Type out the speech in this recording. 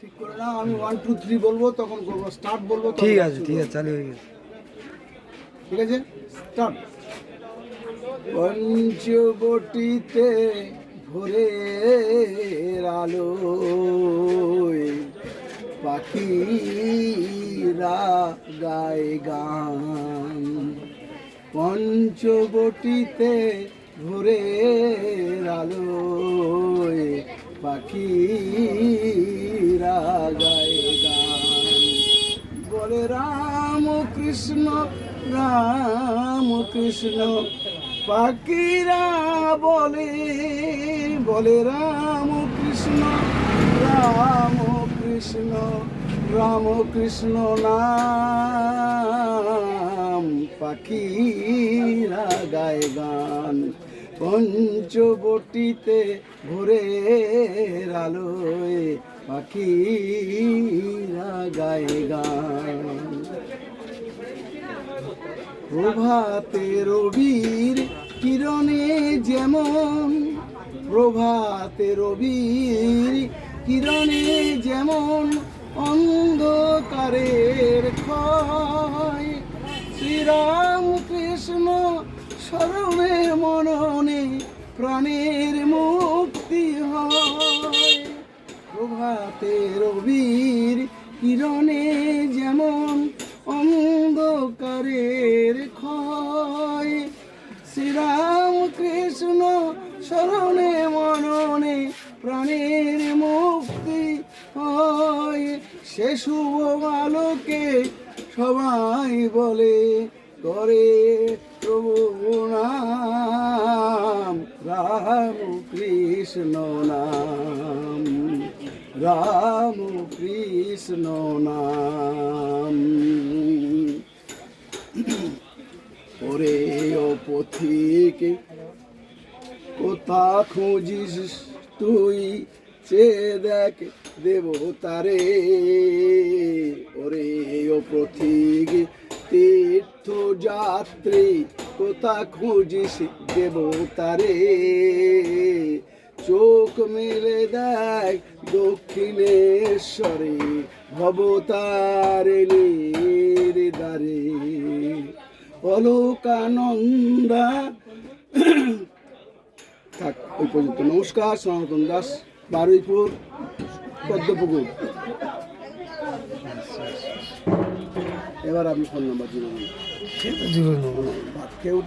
ঠিক করে না, আমি 1 2 3 বলবো তখন করবো, স্টার্ট বলবো তখন ঠিক আছে শুরু ঠিক করবো। আছে, চালু হয়ে গেছে। ঠিক আছে, স্টার্ট। পঞ্চবটিতে ভোরের আলোয় পাখিরা গায় গান। পঞ্চবটিতে ভোরের আলোয় পাখিরা গায় গান। বলে রাম কৃষ্ণ রাম কৃষ্ণ, পাখিরা বলে বলে রাম কৃষ্ণ রাম কৃষ্ণ, রাম কৃষ্ণ নাম পাখিরা গায় গান। পঞ্চবটিতে ভোরের আলোয় পাখিরা গায় গান। প্রভাতে রবির কিরণে যেমন, প্রভাতে রবির কিরণে যেমন অন্ধকারের ক্ষয়, শ্রীরাম কৃষ্ণ স্মরণে মননে প্রাণের মুক্তি হয়। প্রভাতে রবির কিরণে যেমন অন্ধকারের ক্ষয়, শ্রীরাম কৃষ্ণ স্মরণে মননে প্রাণের মুক্তি হয়। সে শুভ আলোকে সবাই বলে করে প্রভু নাম, রাম কৃষ্ণ নাম, রাম কৃষ্ণ নাম। ওরে ও পথিক কোথা খুঁজিস তুই, চেয়ে দেখ দেবতারে। ওরে ও পথিক তীর্থযাত্রী কোথা খুঁজিস দেবতারে। চোখ মেলে দেখ দক্ষিণেশ্বরে ভবতারিণীর দ্বারে। অলোকানন্দা। থাক ওই পর্যন্ত। নমস্কার, সনাতন দাস, বারুইপুর, পদ্মপুকুর। এবার আপনি ফোন নাম্বার জুড়ে দিন। সে তো জীবন ভাত খেয়ে উঠে